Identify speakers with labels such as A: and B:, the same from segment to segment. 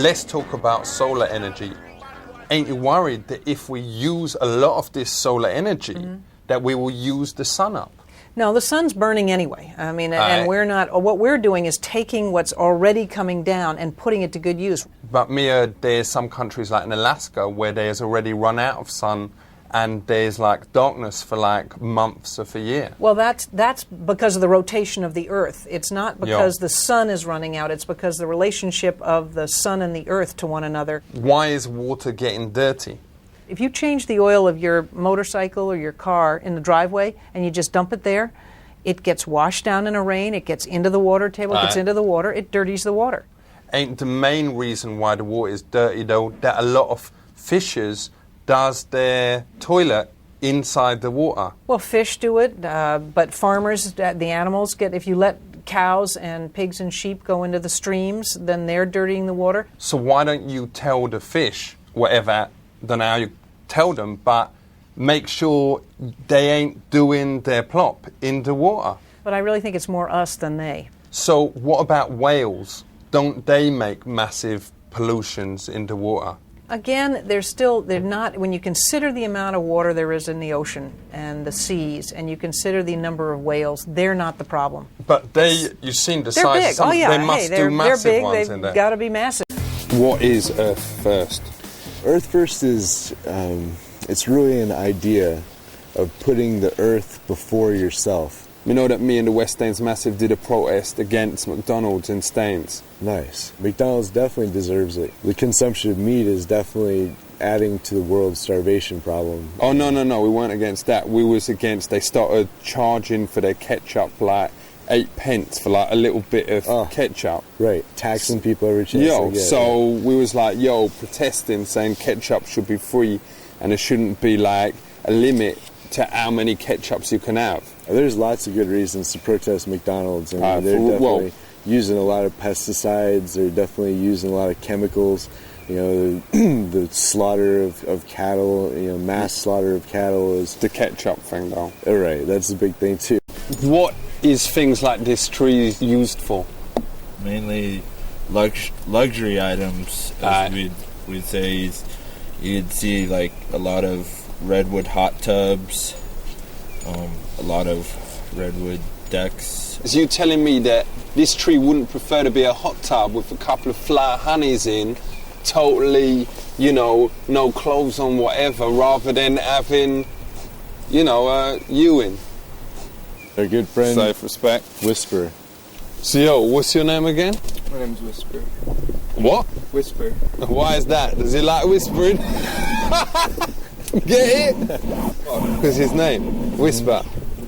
A: let's talk about solar energy. Ain't you worried that if we use a lot of this solar energy, that we will use the sun up?
B: No, the sun's burning anyway. I mean, and we're not. What we're doing is taking what's already coming down and putting it to good use.
A: But Mia, there's some countries like in Alaska where there's already run out of sun, and there's like darkness for like months of a year.
B: Well, that's because of the rotation of the Earth. It's not because the sun is running out. It's because the relationship of the sun and the Earth to one another.
A: Why is water getting dirty?
B: If you change the oil of your motorcycle or your car in the driveway and you just dump it there, it gets washed down in a rain, it gets into the water table, it gets into the water, it dirties the water.
A: Ain't the main reason why the water is dirty, though, that a lot of fishers does their toilet inside the water?
B: Well, fish do it, but farmers, the animals get, if you let cows and pigs and sheep go into the streams, then they're dirtying the water.
A: So why don't you tell the fish, whatever, don't know how you tell them, but make sure they ain't doing their plop in the water?
B: But I really think it's more us than they.
A: So what about whales? Don't they make massive pollutions in the water?
B: Again, they're not, when you consider the amount of water there is in the ocean and the seas, and you consider the number of whales, they're not the problem.
A: But you've seen the
B: they're
A: size
B: big.
A: of some,
B: oh, yeah.
A: they must do massive
B: they're big.
A: ones
B: They've
A: in there.
B: got to be massive.
A: What is Earth First?
C: Earth First is, it's really an idea of putting the earth before yourself.
A: We know that me and the West Staines Massive did a protest against McDonald's in Staines.
C: Nice. McDonald's definitely deserves it. The consumption of meat is definitely adding to the world's starvation problem.
A: Oh, no, we weren't against that. We was against, they started charging for their ketchup like 8 pence for like a little bit of ketchup.
C: Right, taxing people every chance they get.
A: So we was like, protesting, saying ketchup should be free and there shouldn't be like a limit to how many ketchups you can have.
C: There's lots of good reasons to protest McDonald's. I mean, they're definitely using a lot of pesticides. They're definitely using a lot of chemicals. You know, the slaughter of cattle, mass slaughter of cattle is...
A: The ketchup thing, though.
C: Right, that's the big thing, too.
A: What is things like this tree used for?
D: Mainly luxury items, as we'd say. You'd see, like, a lot of redwood hot tubs, a lot of redwood decks.
A: Is you telling me that this tree wouldn't prefer to be a hot tub with a couple of flower honeys in, totally, no clothes on, whatever, rather than having, you in?
C: Our good friend,
A: Safe respect.
C: Whisper.
A: So, what's your name again?
E: My name's Whisper.
A: What?
E: Whisper.
A: Why is that? Does he like whispering? Get it? Because his name, Whisper.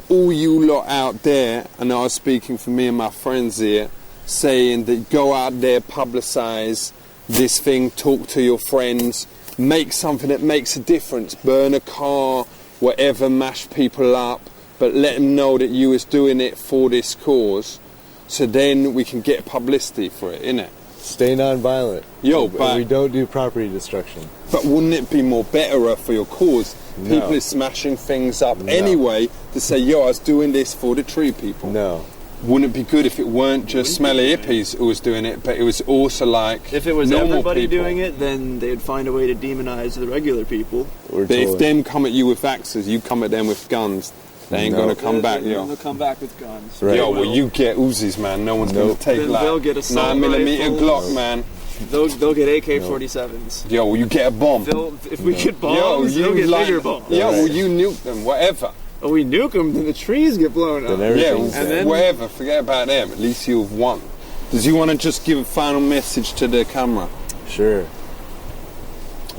A: All you lot out there, and I was speaking for me and my friends here, saying that go out there, publicise this thing, talk to your friends, make something that makes a difference, burn a car, whatever, mash people up, but let them know that you was doing it for this cause, so then we can get publicity for it, innit?
C: Stay non-violent.
A: But
C: we don't do property destruction.
A: But wouldn't it be more better for your cause?
C: No.
A: People are smashing things up anyway to say, I was doing this for the tree people.
C: No.
A: Wouldn't it be good if it weren't just smelly hippies who was doing it, but it was also like
E: if it was
A: normal
E: everybody
A: people
E: doing it, then they'd find a way to demonize the regular people.
A: But if them come at you with axes, you come at them with guns. They ain't gonna come back,
E: They'll come back with guns.
C: Right.
A: Well, you get Uzis, man. No one's gonna take
E: Then
A: like
E: they'll get assault
A: 9mm
E: rifles.
A: Glock, man.
E: They'll get AK-47s.
A: Well, you get a bomb.
E: If we get bombs, they'll get bigger bombs.
A: Well, you nuke them, whatever.
E: Oh, we nuke them, then the trees get blown up.
A: Whatever. Forget about them. At least you've won. Does you want to just give a final message to the camera?
C: Sure.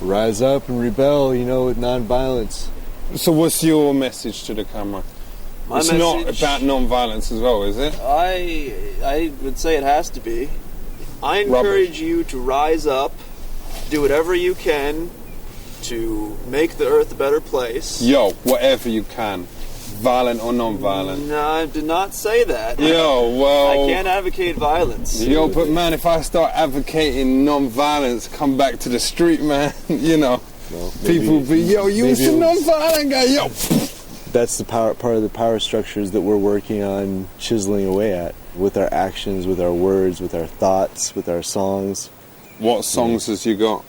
C: Rise up and rebel, with non-violence.
A: So what's your message to the camera? It's not about non-violence as well, is it?
E: I would say it has to be. I encourage you to rise up, do whatever you can to make the earth a better place.
A: Whatever you can. Violent or non-violent.
E: No, I did not say that.
A: I
E: can't advocate violence.
A: But man, if I start advocating non-violence, come back to the street, man, Well, people be, you was a non-violent guy,
C: That's the part of the power structures that we're working on chiseling away at with our actions, with our words, with our thoughts, with our songs.
A: What songs has you got?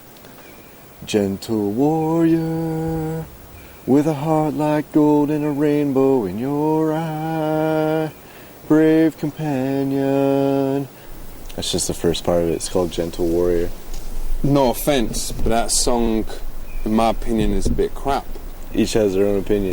C: Gentle warrior, with a heart like gold and a rainbow in your eye, brave companion. That's just the first part of it. It's called Gentle Warrior.
A: No offense, but that song, in my opinion, is a bit crap.
C: Each has their own opinion.